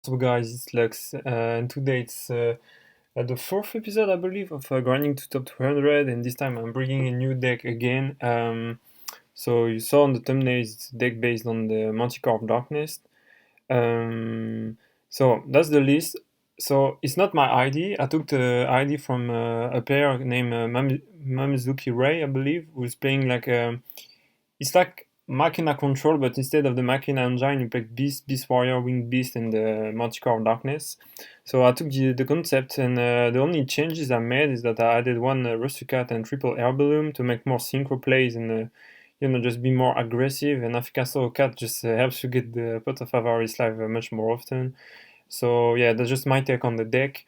So guys, it's Lux, and today it's the fourth episode, I believe, of grinding to top 200, and this time I'm bringing a new deck again. So you saw on the thumbnail, it's a deck based on the Manticore Darkness. Um, so that's the list. So it's not my ID. I took the ID from a player named Mamezuki Rei, I believe, who's playing like it's like Machina Control, but instead of the Machina engine, you pick Beast, Beast Warrior, Winged Beast, and the Manticore Darkness. So I took the concept, and the only changes I made is that I added one Rusty Cat and triple air balloon to make more synchro plays and just be more aggressive. And I think I saw a cat just helps you get the pot of Avarice live much more often. So yeah, that's just my take on the deck.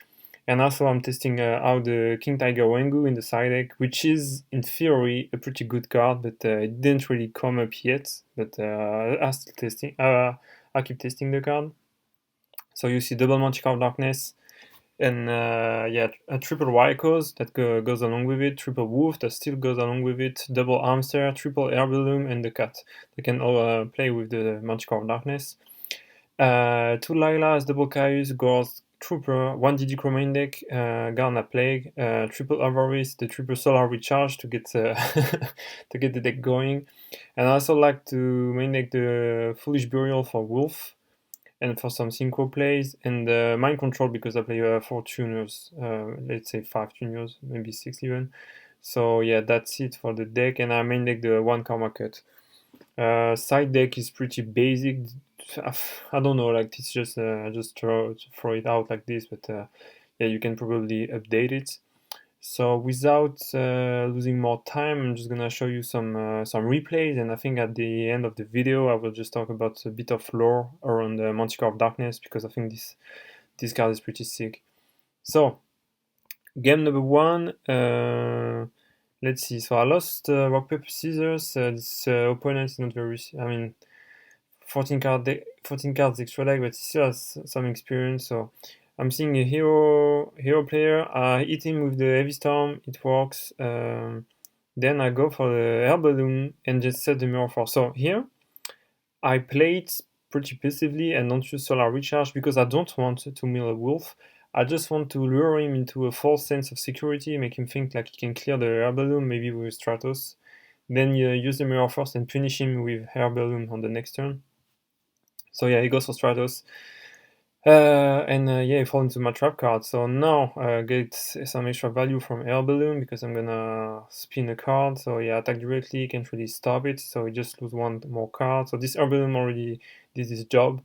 And also I'm testing out the King Tiger Wengu in the side deck, which is in theory a pretty good card, but it didn't really come up yet. But I'm still testing. I keep testing the card. So you see double Manticore Darkness, and yeah, a triple Wycos that goes along with it, triple Wolf that still goes along with it, double Hamster, triple Air Balloon, and the Cat. They can all play with the Manticore Darkness. Two Lilas, double Caius, Ghost, Trooper, one DD Crow main deck, Garna Plague, triple Avarice, the triple Solar Recharge to get to get the deck going. And I also like to main deck the Foolish Burial for Wolf and for some synchro plays, and Mind Control because I play 4 tuners, let's say 5 tuners, maybe 6 even. So yeah, that's it for the deck, and I main deck the one Karma Cut. Side deck is pretty basic. I don't know, like it's just I just throw it out like this, but yeah, you can probably update it. So without losing more time, I'm just gonna show you some replays, and I think at the end of the video I will just talk about a bit of lore around the Manticore of Darkness because I think this card is pretty sick. So game number one. Let's see. So I lost rock paper scissors. This opponent is not very. I mean, 14 cards extra deck, but he still has some experience. So I'm seeing a hero player. I hit him with the heavy storm. It works. Then I go for the air balloon and just set the mirror force. So here I play it pretty passively and don't use solar recharge because I don't want to mill a wolf. I just want to lure him into a false sense of security, make him think like he can clear the air balloon, maybe with Stratos. Then you use the mirror force and punish him with air balloon on the next turn. So yeah, he goes for Stratos. And yeah, he falls into my trap card. So now I get some extra value from Air Balloon because I'm gonna spin a card. So yeah, attack directly, can't really stop it. So we just lose one more card. So this Air Balloon already did his job.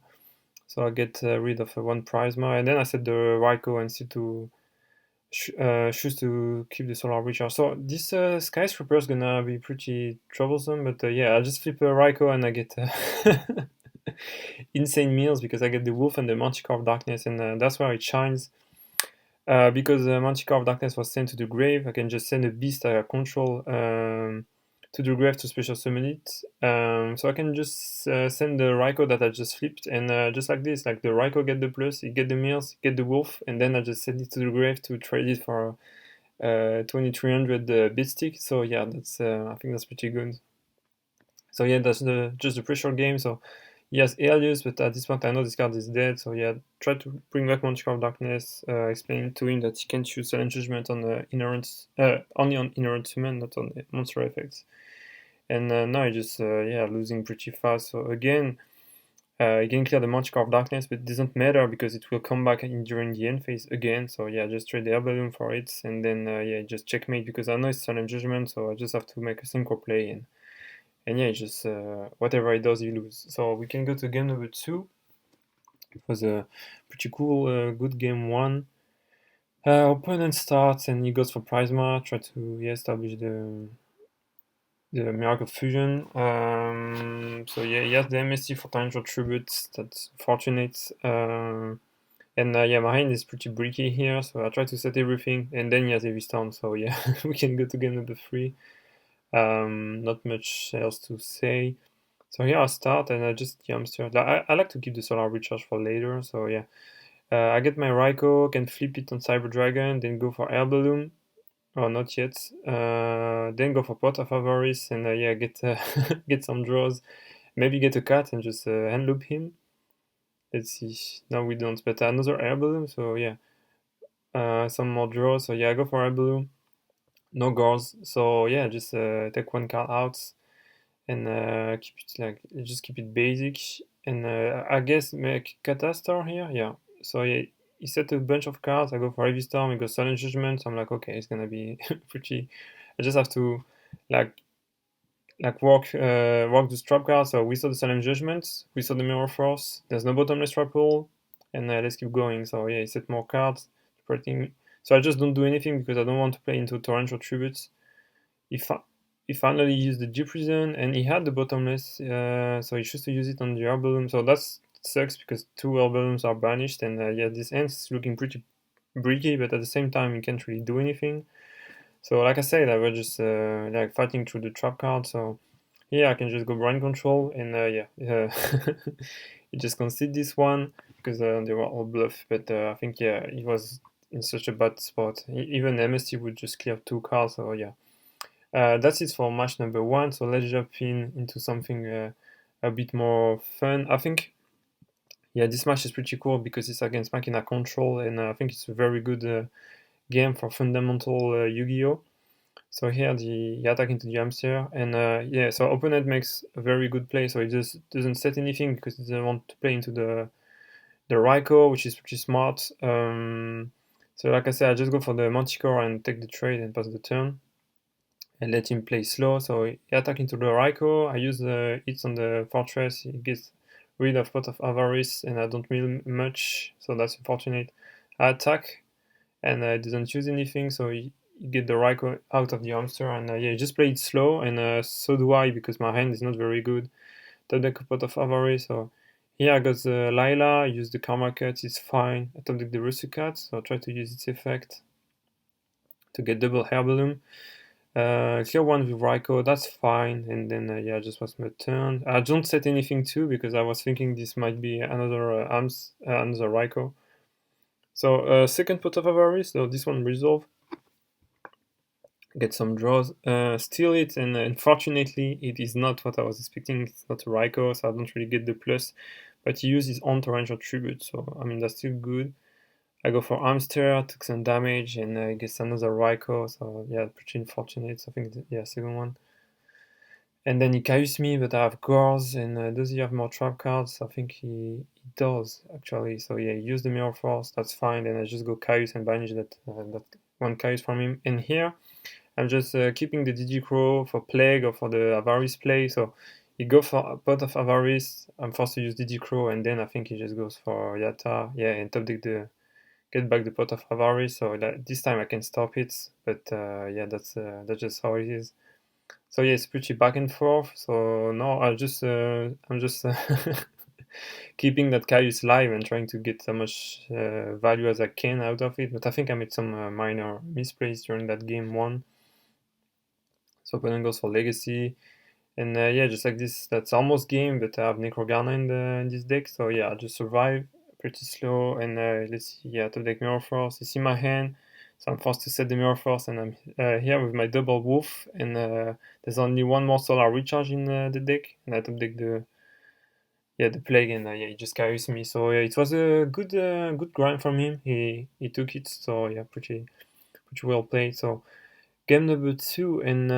So I get rid of one Prisma. And then I set the Raikou and still to choose to keep the Solar Recharge. So this Skyscraper is gonna be pretty troublesome. But yeah, I just flip a Raikou and I get... insane meals because I get the wolf and the Manticore of Darkness, and that's where it shines. Because the Manticore of Darkness was sent to the grave, I can just send a beast I control to the grave to special summon it. So I can just send the Raikou that I just flipped, and just like this, like the Raikou get the plus, it get the meals, get the wolf, and then I just send it to the grave to trade it for 2300 bit stick. So yeah, that's I think that's pretty good. So yeah, that's just the pressure game. So yes, alias, but at this point I know this card is dead. So yeah, try to bring back Manticore of Darkness. Explain to him that he can't use Silent Judgment on the inherent, only on inherent summon, not on the monster effects. And now I just yeah, losing pretty fast. So again, he can clear the Manticore of Darkness, but it doesn't matter because it will come back during the end phase again. So yeah, just trade the Air Balloon for it, and then yeah, just checkmate because I know it's Silent Judgment, so I just have to make a synchro play and yeah, just whatever it does, you lose. So we can go to game number two. It was a pretty cool, good game one. Opponent starts and he goes for Prisma, try to establish the Miracle Fusion. So yeah, he has the MSC for Tangential Tribute, that's fortunate. And yeah, my hand is pretty bricky here, so I try to set everything, and then he has Heavy Storm, so yeah, we can go to game number three. Not much else to say. So here I start and I just hamster. I like to keep the solar recharge for later. So yeah, I get my Raikou, can flip it on Cyber Dragon, then go for Air Balloon. Oh, not yet. Then go for Pot of Avarice and yeah, get get some draws. Maybe get a cat and just hand loop him. Let's see. No, we don't, but another air balloon, so yeah. Some more draws, so yeah, I go for air balloon. No guards, so yeah, just take one card out and keep it like just keep it basic. And I guess make Catastar here, yeah. So yeah, he set a bunch of cards. I go for Heavy Storm, he goes Silent Judgment. So I'm like, okay, it's gonna be pretty. I just have to like work the trap card. So we saw the Silent Judgment, we saw the Mirror Force. There's no bottomless trap pool, and let's keep going. So yeah, he set more cards, protecting. So I just don't do anything because I don't want to play into torrential tributes. He finally used the Deep Prison, and he had the bottomless, so he chose to use it on the Balloon. So that sucks because two Balloons are banished, and yeah, this end's looking pretty bricky, but at the same time, he can't really do anything. So like I said, I was just like fighting through the trap card. So yeah, I can just go Brain Control, and yeah, he just conceded this one because they were all bluff. But I think yeah, he was in such a bad spot. Even MST would just clear two cards. So yeah. That's it for match number one. So let's jump into something a bit more fun. I think, yeah, this match is pretty cool because it's against Machina Control, and I think it's a very good game for fundamental Yu-Gi-Oh! So here the attack into the hamster, and yeah, so opponent makes a very good play, so he just doesn't set anything because he doesn't want to play into the Raiko, which is pretty smart. So like I said, I just go for the Manticore and take the trade and pass the turn and let him play slow. So he attack into the Raiko. I use the hits on the fortress. He gets rid of Pot of Avarice, and I don't mill much, so that's unfortunate. I attack, and I didn't use anything, so he get the Raiko out of the hamster, and yeah, he just played slow, and so do I because my hand is not very good. Top deck a Pot of Avarice, so here I got the Lila. I use the Karma Cut, it's fine. I top deck the Rusty Cat, so I try to use its effect to get double Hair Balloon. Clear one with Raiko, that's fine. And then yeah, just was my turn. I don't set anything too because I was thinking this might be another another Raiko. So second Pot of Avarice, so this one resolve. Get some draws, steal it, and unfortunately it is not what I was expecting. It's not a Raiko, so I don't really get the plus. But he used his own torrential tribute, so I mean that's still good. I go for Hamster, took some damage, and I guess another Raiko, so yeah, pretty unfortunate. So I think, yeah, second one. And then he cayuse me, but I have Gores, and does he have more trap cards? I think he does, actually. So yeah, he used the Mirror Force, that's fine, then I just go cayuse and banish that one cayuse from him. And here, I'm just keeping the DG Crow for Plague or for the Avarice play, so he go for a Pot of Avarice, I'm forced to use DG Crow, and then I think he just goes for Yatta, yeah, and top deck get back the Pot of Avarice, so that this time I can stop it, but yeah, that's just how it is. So yeah, it's pretty back and forth. So no, I'm just keeping that Caius live and trying to get as much value as I can out of it. But I think I made some minor misplays during that game one. So opponent goes for Legacy, and yeah, just like this, that's almost game. But I have Necrogarna in this deck, so yeah, I just survive pretty slow. And let's see, yeah, top deck Mirror Force. You see my hand. So I'm forced to set the Mirror Force, and I'm here with my double Wolf, and there's only one more Solar Recharge in the deck, and I top deck the Plague, and yeah, he just carries me. So yeah, it was a good grind from him. He took it, so yeah, pretty well played. So game number two, and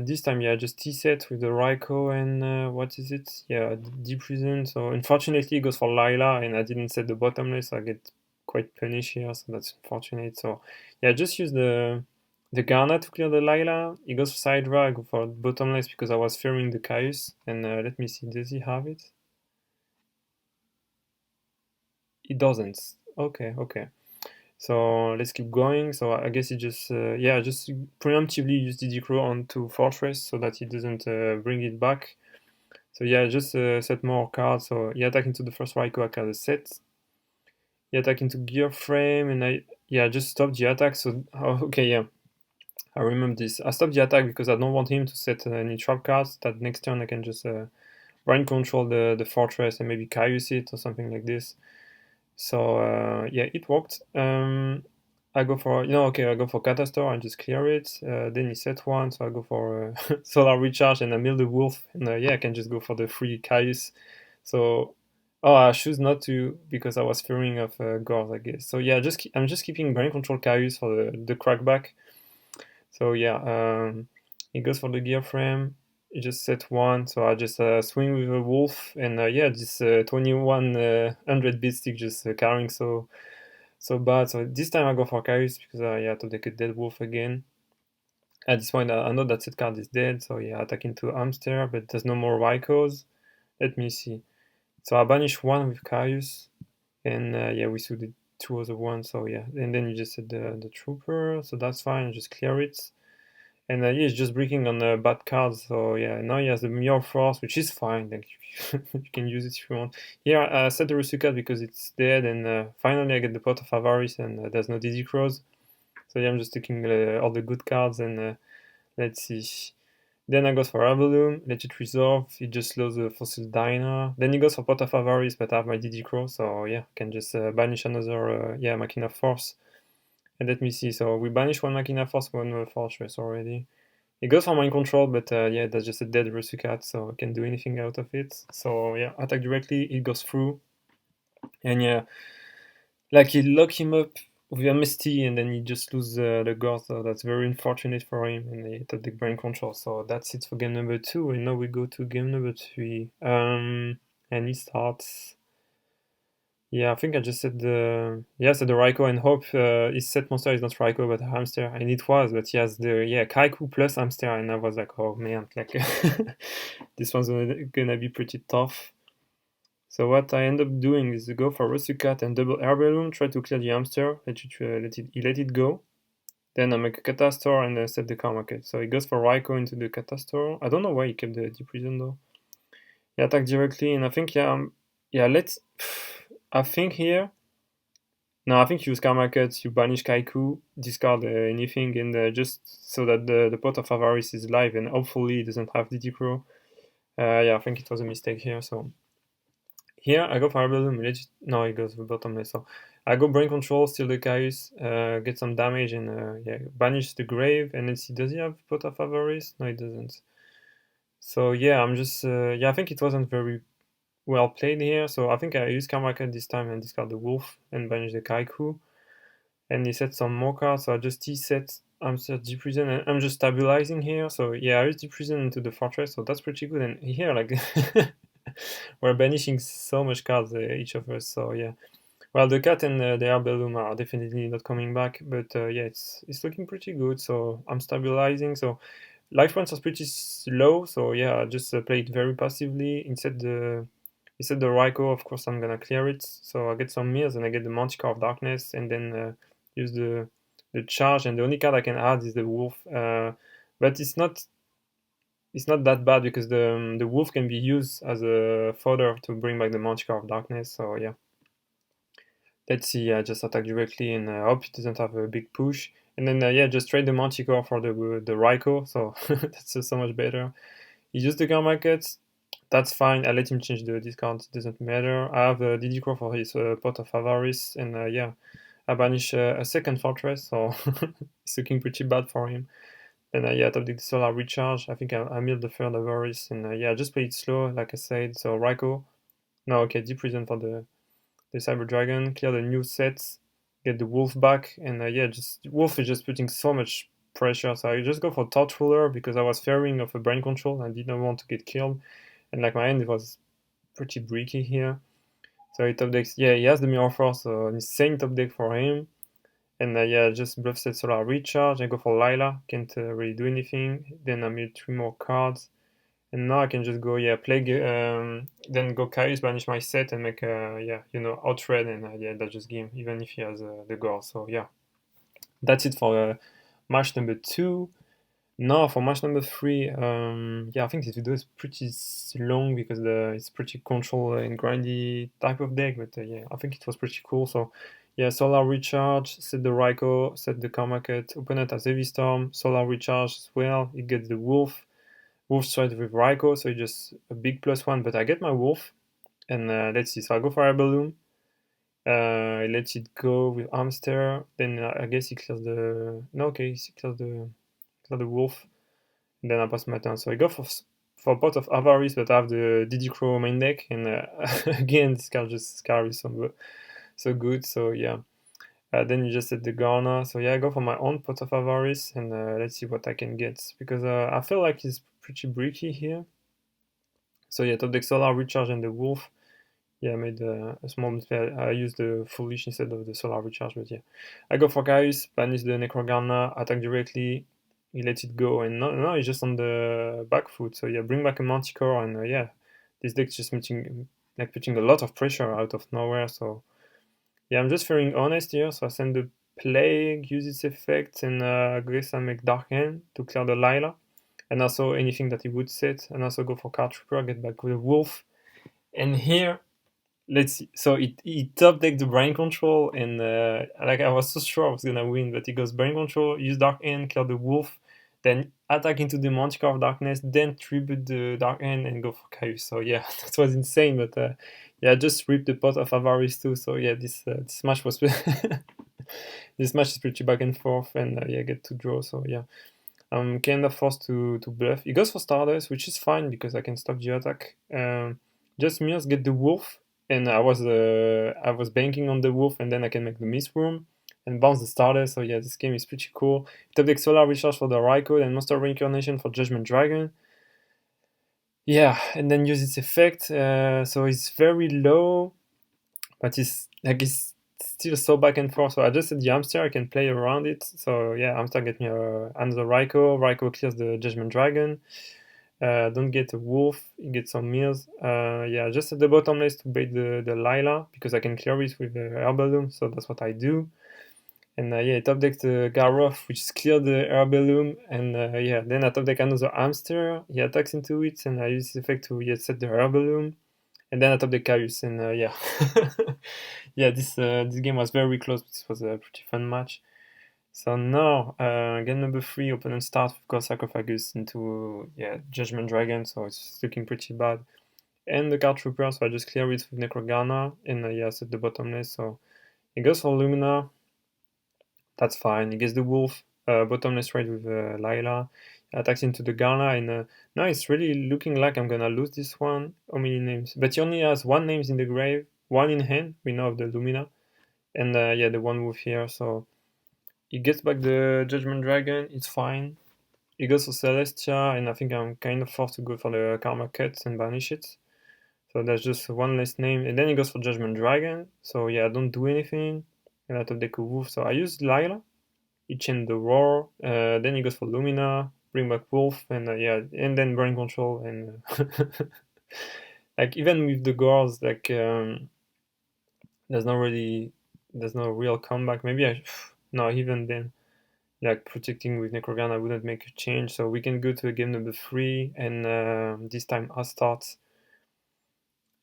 this time, yeah, just T-set with the Raiko and what is it? Yeah, Deep Prison. So unfortunately, it goes for Lila, and I didn't set the bottomless, so I get quite punished here, so that's unfortunate. So yeah, just use the Garna to clear the Lila. He goes for Sidra, I go for bottomless because I was fearing the Caius. And let me see, does he have it? He doesn't. Okay, okay. So let's keep going. So I guess he just, yeah, just preemptively use DD Crow onto Fortress so that he doesn't bring it back. So yeah, just set more cards. So he attack into the first Raiko I card a set. He attack into Gear Frame, and yeah, just stop the attack. So, oh, okay, yeah, I remember this. I stopped the attack because I don't want him to set any trap cards. That next turn I can just brain control the Fortress and maybe Caius it or something like this. So yeah, it worked. I go for okay. I go for Catastor and just clear it. Then he set one, so I go for Solar Recharge and I mill the Wolf. And yeah, I can just go for the free Caius. So Oh, I choose not to because I was fearing of Gors, I guess. So yeah, I'm just keeping brain control Caius for the crackback. So yeah, he goes for the gear frame. He just set one, so I just swing with a wolf, and yeah, this 2100 beat stick just carrying so bad. So this time I go for Caius because yeah, to take a dead wolf again. At this point, I know that set card is dead, so yeah, attack into Hamster, but there's no more Rykos. Let me see. So I banish one with Caius, and yeah, we saw the two other ones, so yeah. And then you just set the Trooper, so that's fine, just clear it. And yeah, he's just breaking on bad cards, so yeah, now he has the Mirror Force, which is fine, like, you can use it if you want. Here, I set the Resukat because it's dead, and finally I get the Pot of Avarice, and there's no Dizzy Crows. So yeah, I'm just taking all the good cards, and let's see. Then I goes for Herbaloom, let it resolve, it just slows the Fossil Diner. Then he goes for Pot of Avarice, but I have my DD Crow, so yeah, I can just banish another, yeah, Machina Force. And let me see, so we banish one Machina Force, one Fortress already. It goes for Mind Control, but yeah, that's just a dead Resukat, so I can't do anything out of it. So yeah, attack directly, it goes through. And yeah, like he lock him up with a Misty, and then he just lose the guard, so that's very unfortunate for him, and he took the Brain Control. So that's it for game number 2, and now we go to game number 3. And he starts... Yeah, I think I just said the... Yeah, said the Raikou, and hope his set monster is not Raikou, but a hamster, and it was, but he has the... Yeah, Kaiku plus hamster, and I was like, oh man, like... this one's gonna be pretty tough. So what I end up doing is to go for Resukat and double air balloon, try to clear the hamster, let it go. Then I make a Catastor and set the Karma Cat. So he goes for Raikou into the Catastor. I don't know why he kept the Deep Prison though. He attacked directly, and I think yeah, let's... I think here... No, I think you use Karma Cut, you banish Kaiku, discard anything, and just so that the Pot of Avarice is live, and hopefully it doesn't have DD Crow. Yeah, I think it was a mistake here, so... Here, I go for Herbalism, no, it goes bottomless, so... I go Brain Control, steal the Caius, get some damage, and yeah, banish the Grave, and let's see, does he have Pot of Avarice? No, he doesn't. So yeah, I'm just... yeah, I think it wasn't very well played here, so I think I use Karma Cut this time and discard the Wolf, and banish the Kaiku. And he set some more cards, so I just T-set Hamster Deep Prison, and I'm just stabilizing here, so yeah, I use Deep Prison into the Fortress, so that's pretty good, and here, like... we're banishing so much cards, each of us, so yeah. Well, the cat and the Herbalium are definitely not coming back, but yeah, it's looking pretty good. So I'm stabilizing. So life points are pretty low. So yeah, I just play it very passively. Instead the Raikou, of course, I'm gonna clear it. So I get some mirrors and I get the Manticore of Darkness, and then use the charge. And the only card I can add is the Wolf. But it's not that bad because the Wolf can be used as a fodder to bring back the Manticore of Darkness. So yeah. Let's see, I just attack directly, and I hope it doesn't have a big push. And then yeah, just trade the Manticore for the Raikou, so that's so much better. He used the Karma Cut, that's fine. I let him change the discard, it doesn't matter. I have a DD Crow for his Pot of Avarice, and yeah, I banish a second Fortress, so it's looking pretty bad for him. And yeah, top the Solar Recharge. I think I milled the third Avarice, and yeah, just play it slow, like I said. So Raikou, no, okay, Deep Prison for the Cyber Dragon, clear the new sets, get the Wolf back, and yeah, just Wolf is just putting so much pressure. So I just go for Torch Ruler because I was fearing of a Brain Control and I didn't want to get killed. And like my end was pretty bricky here. So he top decks, yeah, he has the Mirror Force, so an insane top deck for him. And yeah, just bluff set Solar Recharge. I go for Lila, can't really do anything. Then I made 3 more cards. And now I can just go, yeah, play, then go Caius, banish my set, and make, yeah, you know, outred, and yeah, that's just game, even if he has the goal. So yeah, that's it for match number 2. Now for match number 3, yeah, I think this video is pretty long because it's pretty control and grindy type of deck, but yeah, I think it was pretty cool. So yeah, Solar Recharge, set the Raikou, set the Karma Cut, opponent has Heavy Storm, Solar Recharge as well, it gets the Wolf. Wolf straight with Raikou, so just a big +1, but I get my Wolf, and let's see, so I go for Herbaloom, I let it go with Hamster, then I guess he clears the... No, okay, he clears the Wolf, and then I pass my turn, so I go for Pot of Avarice, but I have the Diddy Crow main deck, and again, this card just carries so good. So yeah, then you just set the Garner. So yeah, I go for my own Pot of Avarice, and let's see what I can get, because I feel like he's pretty bricky here. So yeah, top deck Solar Recharge and the Wolf. Yeah, I made a small mistake. I used the Foolish instead of the Solar Recharge, but yeah. I go for Caius, banish the Necrogana, attack directly, he lets it go, and no, he's just on the back foot. So yeah, bring back a Manticore, and yeah, this deck's just putting a lot of pressure out of nowhere. So yeah, I'm just feeling honest here. So I send the Plague, use its effect, and I guess I make Dark Hand to clear the Lila, and also anything that he would set, and also go for Card Trooper, get back with a Wolf, and here let's see. So he top decked the Brain Control, and like I was so sure I was gonna win, but he goes Brain Control, use Dark End, kill the Wolf, then attack into the Manticore of Darkness, then tribute the Dark End and go for Caius. So yeah, that was insane, but yeah, just ripped the Pot of Avarice too. So yeah, this match was this match is pretty back and forth, and yeah, get to draw. So yeah. I'm kind of forced to bluff. He goes for Stardust, which is fine because I can stop the attack. Just Mirrors get the Wolf, and I was banking on the Wolf, and then I can make the Mistroom and bounce the Stardust. So yeah, this game is pretty cool. Top deck Solar Recharge for the Raikou and Monster Reincarnation for Judgment Dragon. Yeah, and then use its effect. So it's very low, but it's still so back and forth. So I just said the Hamster, I can play around it. So yeah, Hamster get me another Raikou. Raikou clears the Judgment Dragon. Don't get a Wolf, you get some Mills. Yeah, just at the bottom list to bait the Lila, because I can clear it with the Herbaloom, so that's what I do. And yeah, top deck the Garroth, which is clear the Herbaloom, and yeah, then I top deck another Hamster, he attacks into it, and I use this effect to set the Herbaloom. And then I top deck Caius, and yeah. Yeah, this game was very close, this was a pretty fun match. So now, game number 3, opponent starts with God Sarcophagus into Judgment Dragon, so it's looking pretty bad. And the Card Trooper, so I just clear it with Necrogana, and yeah, set the bottomless. So he goes for Lumina, that's fine. He gets the Wolf, bottomless raid with Lila, attacks into the Gala, and now it's really looking like I'm gonna lose this one. How many names? But he only has 1 names in the grave, 1 in hand, we know of the Lumina, and yeah, the 1 Wolf here, so he gets back the Judgment Dragon, it's fine. He goes for Celestia, and I think I'm kind of forced to go for the Karma Cut and banish it. So that's just 1 less name. And then he goes for Judgment Dragon. So yeah, I don't do anything. And I top deck a Wolf. So I use Lila. He chained the Roar. Then he goes for Lumina, bring back Wolf, and yeah, and then Brain Control. And like even with the Gores, like there's no real comeback. Maybe no, even then, like protecting with Necrogana wouldn't make a change. So we can go to game number 3, and this time I start,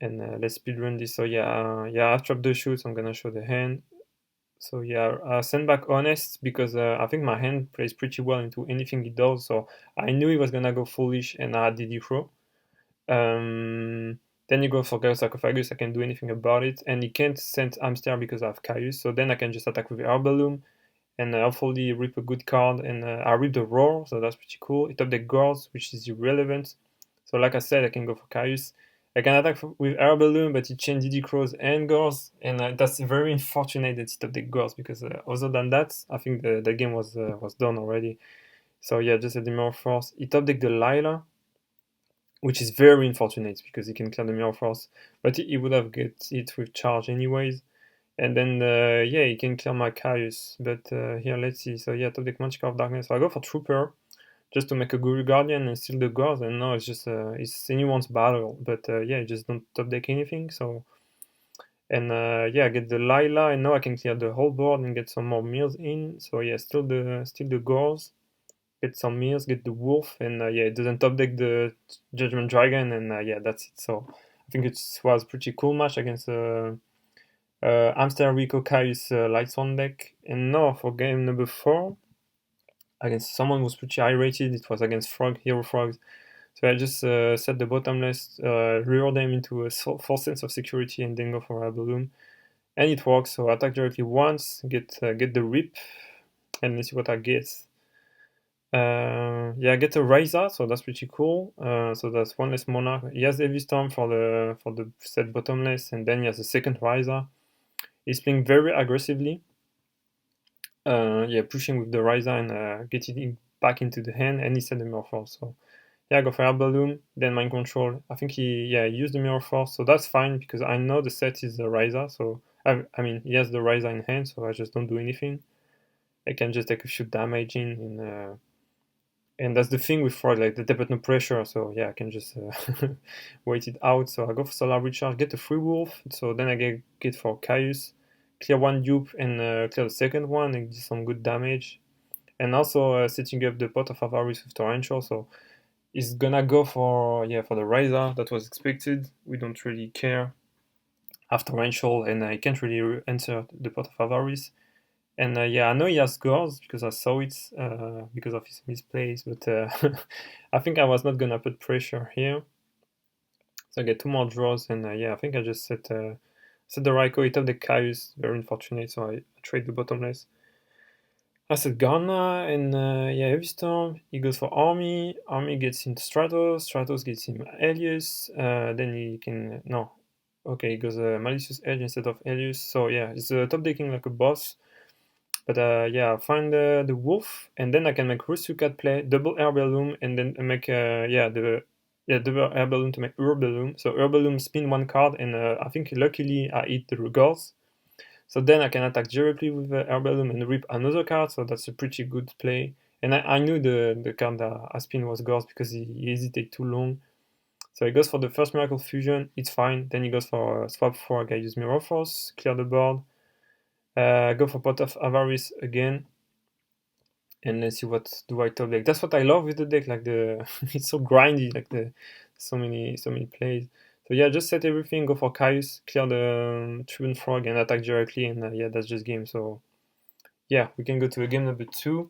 and let's speedrun this. So yeah, I've dropped the shoot, so I'm gonna show the hand. So yeah, I send back Honest because I think my hand plays pretty well into anything he does. So I knew he was gonna go Foolish, and I had DD Pro. Then you go for Chaos Sarcophagus, I can do anything about it, and he can't send Hamster because I have Caius, so then I can just attack with Herbaloom, and hopefully rip a good card, and I rip the Roar, so that's pretty cool. It top deck Gores, which is irrelevant. So like I said, I can go for Caius. I can attack with Herbaloom, but he chained DD Crows and Gores, and that's very unfortunate that he top deck Gores, because other than that, I think the game was done already. So yeah, just a Mirror Force. He top deck the Lila, which is very unfortunate because he can clear the Mirror Force, but he would have get it with charge anyways. And then, yeah, he can clear my Caius, but here, let's see. So yeah, top deck Manticore of Darkness. So I go for Trooper, just to make a Guru Guardian and steal the Gores, and now it's just, it's anyone's battle, but yeah, just don't top deck anything, so... And yeah, I get the Lila, and now I can clear the whole board and get some more meals in, so yeah, still the Gores. Get some meals, get the Wolf, and yeah, it doesn't top deck the Judgment Dragon, and yeah, that's it. So I think it was a pretty cool match against Hamster Rico Caius Lightsworn deck. And now for game number 4, against someone who's pretty high rated, it was against Hero Frogs. So I just set the bottomless, rear them into a false sense of security, and then go for a balloon. And it works, so attack directly once, get the rip, and let's see what I get. Yeah, I get a Ryza, so that's pretty cool. So that's one less Monarch. He has Heavy Storm for the set bottomless, and then he has a second Ryza. He's playing very aggressively. Yeah, pushing with the Ryza and getting it back into the hand, and he set the Mirror Force. So yeah, I go for Air Balloon, then Mind Control. I think he used the Mirror Force, so that's fine because I know the set is the Ryza. So I mean he has the Ryza in hand, so I just don't do anything. I can just take a few damage in and that's the thing with Frog, like they put no pressure, so yeah, I can just wait it out. So I go for Solar Recharge, get a free wolf, so then I get for Caius, clear one dupe and clear the second one and do some good damage. And also setting up the Pot of Avarice with Torrential, so it's gonna go for for the Razor, that was expected. We don't really care after Torrential, and I can't really answer the Pot of Avarice. And yeah, I know he has scores because I saw it because of his misplays, but I think I was not gonna put pressure here. So I get two more draws, and yeah, I think I just set the Raiko, it of the Caius, very unfortunate, so I trade the bottomless. I said Ghana, and yeah, Heavy Storm, he goes for Army, Army gets him Stratos, Stratos gets him Elius, then he can, no, okay, he goes Malicious Edge instead of Elius, so yeah, it's top decking like a boss. But yeah, find the wolf, and then I can make Rusukat play double air balloon, and then make double air balloon to make Ur balloon. So Ur balloon spin one card, and I think luckily I hit the Regals. So then I can attack directly with the air balloon and rip another card. So that's a pretty good play. And I knew the card that I spin was Gauss because he hesitated too long. So he goes for the first Miracle Fusion, it's fine. Then he goes for swap 4, I use Mirror Force, clear the board. Go for Pot of Avarice again, and let's see what do I top deck. That's what I love with the deck, like the it's so grindy, like the so many plays. So yeah, just set everything, go for Caius, clear the Tribune Frog, and attack directly, and yeah, that's just game. So yeah, we can go to game number 2,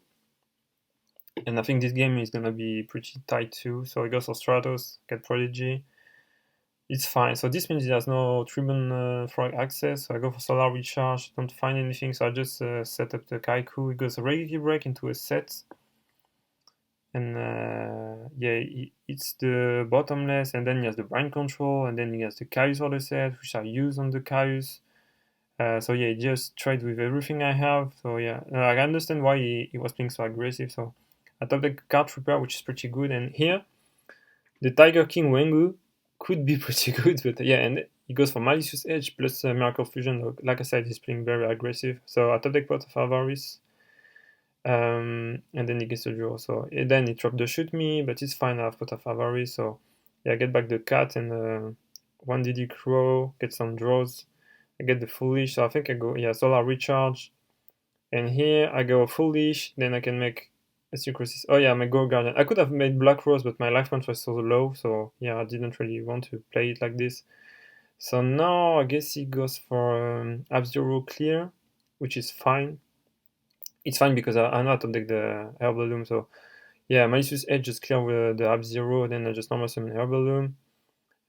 and I think this game is gonna be pretty tight too. So I go for Stratos, get Prodigy. It's fine. So this means it has no Tribune Frog access. So I go for Solar Recharge, don't find anything, so I just set up the Kaiku. It goes a Reggae Break into a set. And yeah, it's the bottomless, and then he has the Mind Control, and then he has the Caius for the set, which I use on the Caius. So yeah, he just tried with everything I have. So yeah, I understand why he was playing so aggressive. So I top the Card Trooper, which is pretty good. And here, the Tiger King Wengu could be pretty good, but yeah, and he goes for Malicious Edge plus Miracle Fusion. Like I said, he's playing very aggressive. So I top deck Pot of Avarice. And then he gets a draw. So then he dropped the shoot me, but it's fine. I have Pot of Avarice. So yeah, I get back the cat and one DD Crow, get some draws. I get the Foolish. So I think I go Solar Recharge. And here I go Foolish. Then I can make a Synchrosis. Oh yeah, my Go Guardian. I could have made Black Rose, but my life point was so low. So yeah, I didn't really want to play it like this. So now I guess he goes for Ab-Zero Clear, which is fine. It's fine because I know how to deck the Air Balloon, so yeah, Malicious Edge just clear with the Ab-Zero, then I just normal summon Air Balloon.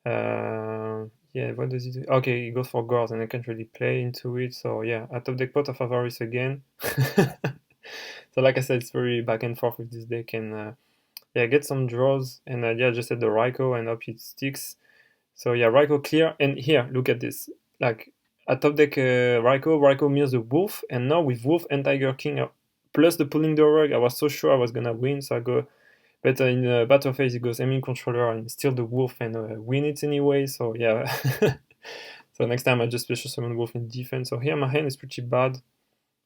Yeah, what does he do? Okay, he goes for Gauze, and I can't really play into it, so yeah, I top deck Pot of Avarice again. So like I said, it's very back and forth with this deck, and yeah, get some draws, and yeah, just at the Raikou and hope it sticks. So yeah, Raikou clear, and here, look at this. Like, I top deck Raikou mirrors the Wolf, and now with Wolf and Tiger King plus the pulling the rug, I was so sure I was gonna win, so I go, but in battle phase it goes aiming controller and steal the Wolf and win it anyway, so yeah. So next time I just special summon Wolf in defense. So here my hand is pretty bad,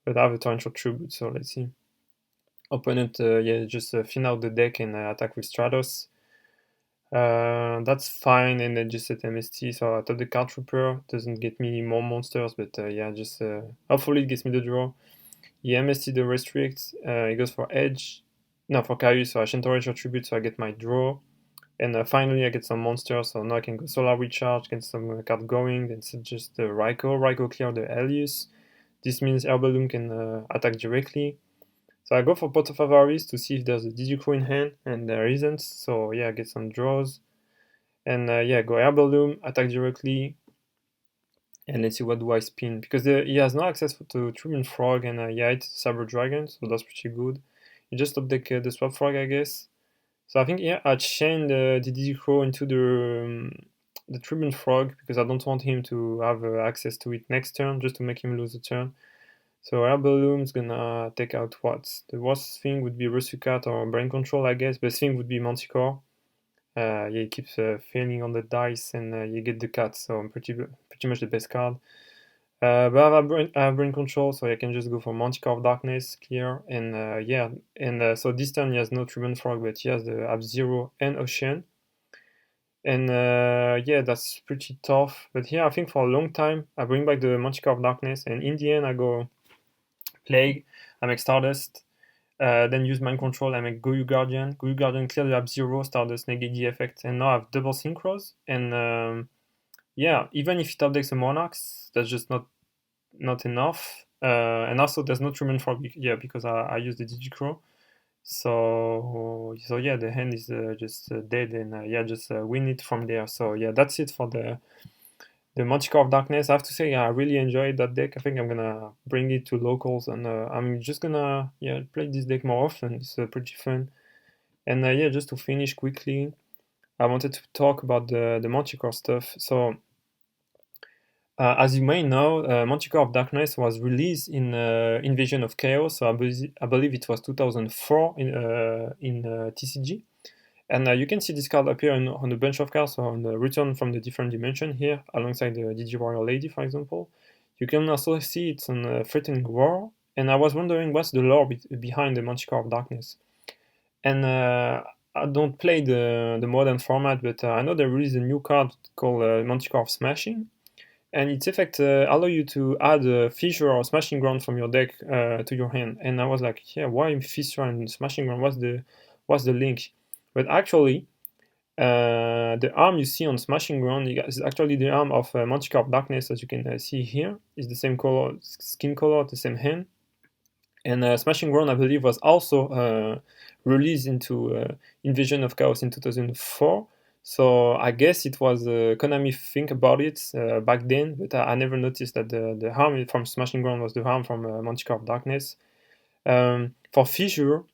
but I have a torrential tribute, so let's see. Opponent, yeah, just thin out the deck and attack with Stratos. That's fine, and then just set MST, so I thought the Card Trooper doesn't get me more monsters, but yeah, just hopefully it gets me the draw. He MST the Restrict, he goes for Edge, no, for Caius, so I Shintorage Tribute, so I get my draw. And finally I get some monsters, so now I can go Solar Recharge, get some card going, then set just the Raikou clear the Elius. This means Air Balloon can attack directly. So I go for Pot of Avarice to see if there's a Digicrow in hand, and there isn't, so yeah, I get some draws. And yeah, go Air Balloon, attack directly, and let's see what do I spin. Because he has no access to Tribune Frog, and yeah, it's Saber Dragon, so that's pretty good. You just update the swap frog, I guess. So I think I chained the Didicro into the Tribune Frog because I don't want him to have access to it next turn, just to make him lose a turn. So Air Balloon's gonna take out what? The worst thing would be Cat or Brain Control, I guess. Best thing would be Manticore. He keeps failing on the dice, and you get the cat, so pretty much the best card. But I have brain Control, so I can just go for Manticore of Darkness, clear, and so this turn he has no Tribune Frog, but he has the Ab-Zero and Ocean. And that's pretty tough. But here I think for a long time, I bring back the Manticore of Darkness, and in the end I go Plague, I make Stardust, then use Mind Control, I make Goyu Guardian. Goyu Guardian clear the Ab-Zero, Stardust, negate the effect, and now I have double Synchros, and even if it updates the Monarchs, that's just not enough. And also there's no Truman Frog because I use the Digicro. So the hand is just dead, and just win it from there. So that's it for the Manticore of Darkness. I have to say I really enjoyed that deck. I think I'm gonna bring it to locals, and I'm just gonna play this deck more often. It's pretty fun. And just to finish quickly, I wanted to talk about the Manticore stuff. So as you may know, Manticore of Darkness was released in Invasion of Chaos, so I believe it was 2004 in TCG. And you can see this card appear on a bunch of cards, so on the Return from the Different Dimension here, alongside the Digi Warrior Lady, for example. You can also see it's on Threatening War, and I was wondering what's the lore behind the Manticore of Darkness. And I don't play the modern format, but I know they released a new card called Manticore of Smashing, and its effect allow you to add a Fissure or Smashing Ground from your deck to your hand. And I was like, why Fissure and Smashing Ground? What's the link? But actually, the arm you see on Smashing Ground is actually the arm of Manticore of Darkness, as you can see here. It's the same color, skin color, the same hand. And Smashing Ground, I believe, was also released into Invasion of Chaos in 2004. So I guess it was Konami think about it back then, but I never noticed that the harm from Smashing Ground was the harm from Manticore of Darkness. For Fissure,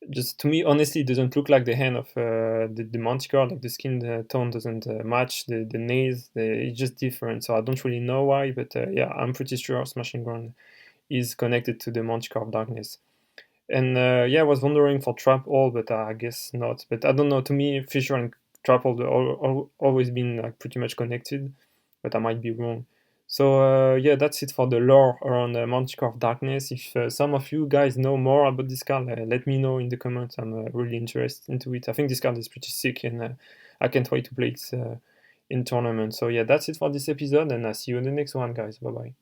just to me, honestly, it doesn't look like the hand of the Manticore. Like the skin tone doesn't match the nails. It's just different. So I don't really know why, but I'm pretty sure Smashing Ground is connected to the Manticore of Darkness. And I was wondering for Trap Hole, but I guess not. But I don't know. To me, Fissure and Trap Hole always been like pretty much connected, but I might be wrong. So that's it for the lore around Manticore of Darkness. If some of you guys know more about this card, let me know in the comments. I'm really interested into it. I think this card is pretty sick, and I can't wait to play it in tournament. So that's it for this episode, and I'll see you in the next one, guys. Bye bye.